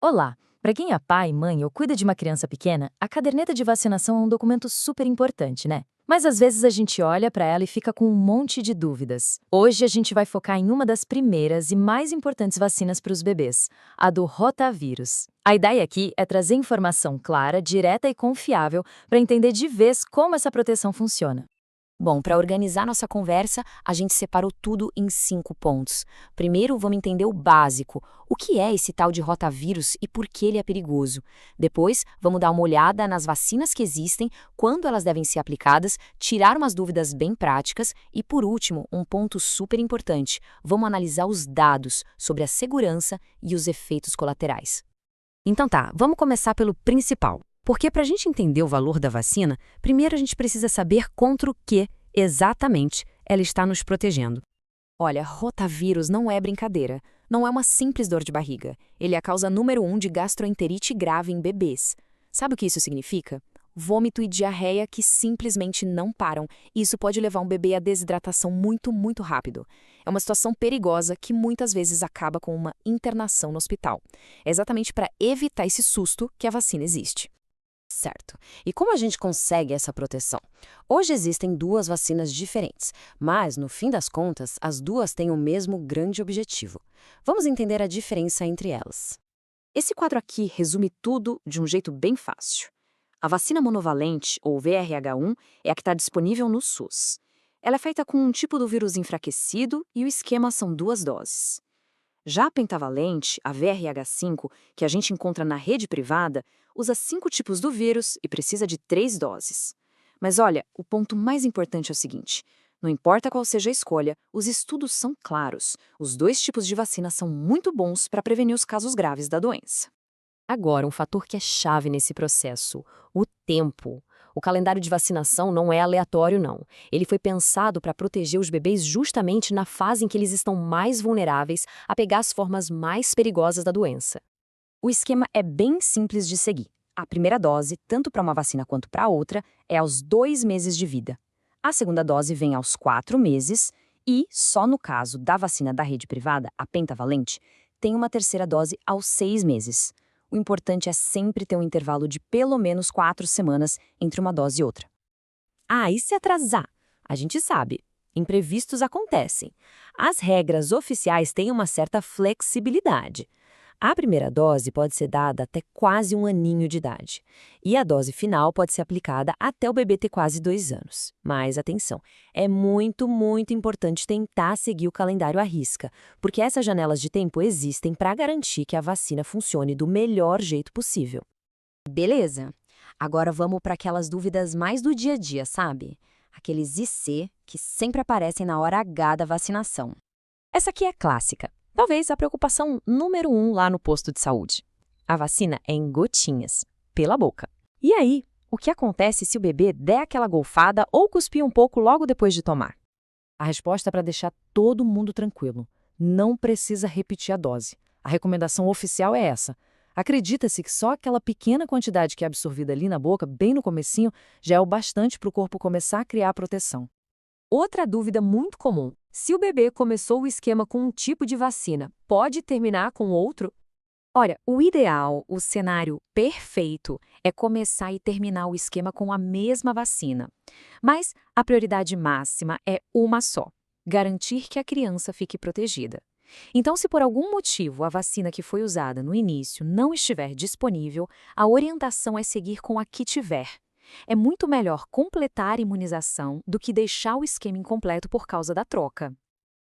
Olá! Para quem é pai, mãe ou cuida de uma criança pequena, a caderneta de vacinação é um documento super importante, né? Mas às vezes a gente olha para ela e fica com um monte de dúvidas. Hoje a gente vai focar em uma das primeiras e mais importantes vacinas para os bebês, a do rotavírus. A ideia aqui é trazer informação clara, direta e confiável para entender de vez como essa proteção funciona. Bom, para organizar nossa conversa, a gente separou tudo em 5 pontos. Primeiro, vamos entender o básico. O que é esse tal de rotavírus e por que ele é perigoso? Depois, vamos dar uma olhada nas vacinas que existem, quando elas devem ser aplicadas, tirar umas dúvidas bem práticas e, por último, um ponto super importante. Vamos analisar os dados sobre a segurança e os efeitos colaterais. Então tá, vamos começar pelo principal. Porque para a gente entender o valor da vacina, primeiro a gente precisa saber contra o que, exatamente, ela está nos protegendo. Olha, rotavírus não é brincadeira. Não é uma simples dor de barriga. Ele é a causa número 1 de gastroenterite grave em bebês. Sabe o que isso significa? Vômito e diarreia que simplesmente não param. E isso pode levar um bebê à desidratação muito rápido. É uma situação perigosa que muitas vezes acaba com uma internação no hospital. É exatamente para evitar esse susto que a vacina existe. Certo. E como a gente consegue essa proteção? Hoje existem duas vacinas diferentes, mas, no fim das contas, as duas têm o mesmo grande objetivo. Vamos entender a diferença entre elas. Esse quadro aqui resume tudo de um jeito bem fácil. A vacina monovalente, ou VRH1, é a que está disponível no SUS. Ela é feita com um tipo do vírus enfraquecido e o esquema são 2 doses. Já a pentavalente, a VRH5, que a gente encontra na rede privada, usa 5 tipos do vírus e precisa de 3 doses. Mas olha, o ponto mais importante é o seguinte: não importa qual seja a escolha, os estudos são claros. Os 2 tipos de vacina são muito bons para prevenir os casos graves da doença. Agora, um fator que é chave nesse processo: o tempo. O calendário de vacinação não é aleatório, não. Ele foi pensado para proteger os bebês justamente na fase em que eles estão mais vulneráveis a pegar as formas mais perigosas da doença. O esquema é bem simples de seguir. A primeira dose, tanto para uma vacina quanto para outra, é aos 2 meses de vida. A segunda dose vem aos 4 meses e, só no caso da vacina da rede privada, a pentavalente, tem uma terceira dose aos 6 meses. O importante é sempre ter um intervalo de pelo menos 4 semanas entre uma dose e outra. Ah, e se atrasar? A gente sabe. Imprevistos acontecem. As regras oficiais têm uma certa flexibilidade. A primeira dose pode ser dada até quase 1 aninho de idade. E a dose final pode ser aplicada até o bebê ter quase 2 anos. Mas atenção, é muito importante tentar seguir o calendário à risca, porque essas janelas de tempo existem para garantir que a vacina funcione do melhor jeito possível. Beleza. Agora vamos para aquelas dúvidas mais do dia a dia, sabe? Aqueles IC que sempre aparecem na hora H da vacinação. Essa aqui é clássica. Talvez a preocupação número 1 lá no posto de saúde. A vacina é em gotinhas, pela boca. E aí, o que acontece se o bebê der aquela golfada ou cuspir um pouco logo depois de tomar? A resposta é para deixar todo mundo tranquilo. Não precisa repetir a dose. A recomendação oficial é essa. Acredita-se que só aquela pequena quantidade que é absorvida ali na boca, bem no comecinho, já é o bastante para o corpo começar a criar a proteção. Outra dúvida muito comum: se o bebê começou o esquema com um tipo de vacina, pode terminar com outro? Olha, o ideal, o cenário perfeito, é começar e terminar o esquema com a mesma vacina. Mas a prioridade máxima é uma só: garantir que a criança fique protegida. Então, se por algum motivo a vacina que foi usada no início não estiver disponível, a orientação é seguir com a que tiver. É muito melhor completar a imunização do que deixar o esquema incompleto por causa da troca.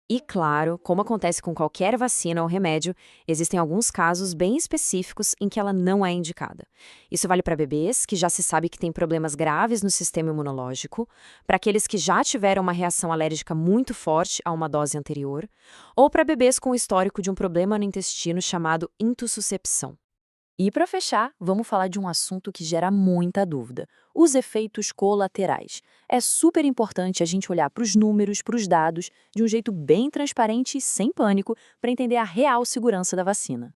E claro, como acontece com qualquer vacina ou remédio, existem alguns casos bem específicos em que ela não é indicada. Isso vale para bebês, que já se sabe que têm problemas graves no sistema imunológico, para aqueles que já tiveram uma reação alérgica muito forte a uma dose anterior, ou para bebês com histórico de um problema no intestino chamado intussuscepção. E para fechar, vamos falar de um assunto que gera muita dúvida: os efeitos colaterais. É super importante a gente olhar para os números, para os dados, de um jeito bem transparente e sem pânico, para entender a real segurança da vacina.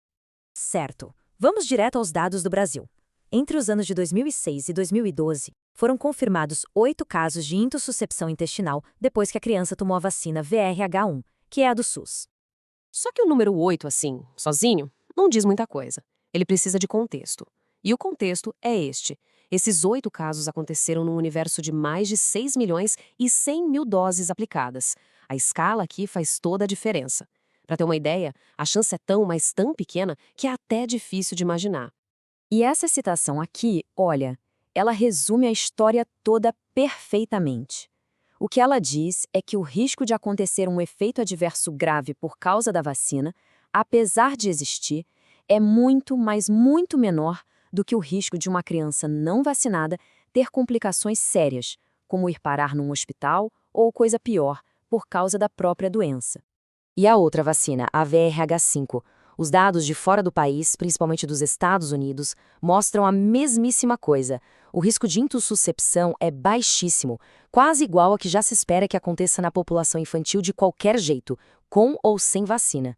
Certo. Vamos direto aos dados do Brasil. Entre os anos de 2006 e 2012, foram confirmados 8 casos de intussuscepção intestinal depois que a criança tomou a vacina VRH1, que é a do SUS. Só que o número 8, assim, sozinho, não diz muita coisa. Ele precisa de contexto. E o contexto é este. Esses 8 casos aconteceram num universo de mais de 6 milhões e 100 mil doses aplicadas. A escala aqui faz toda a diferença. Para ter uma ideia, a chance é tão, mas tão pequena que é até difícil de imaginar. E essa citação aqui, olha, ela resume a história toda perfeitamente. O que ela diz é que o risco de acontecer um efeito adverso grave por causa da vacina, apesar de existir, é muito, mas muito menor do que o risco de uma criança não vacinada ter complicações sérias, como ir parar num hospital ou coisa pior, por causa da própria doença. E a outra vacina, a VRH5, os dados de fora do país, principalmente dos Estados Unidos, mostram a mesmíssima coisa. O risco de intussuscepção é baixíssimo, quase igual ao que já se espera que aconteça na população infantil de qualquer jeito, com ou sem vacina.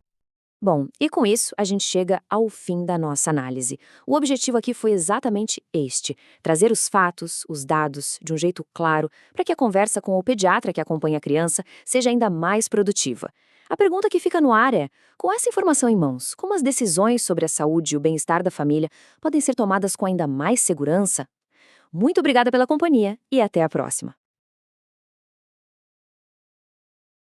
Bom, e com isso a gente chega ao fim da nossa análise. O objetivo aqui foi exatamente este: trazer os fatos, os dados, de um jeito claro, para que a conversa com o pediatra que acompanha a criança seja ainda mais produtiva. A pergunta que fica no ar é: com essa informação em mãos, como as decisões sobre a saúde e o bem-estar da família podem ser tomadas com ainda mais segurança? Muito obrigada pela companhia e até a próxima!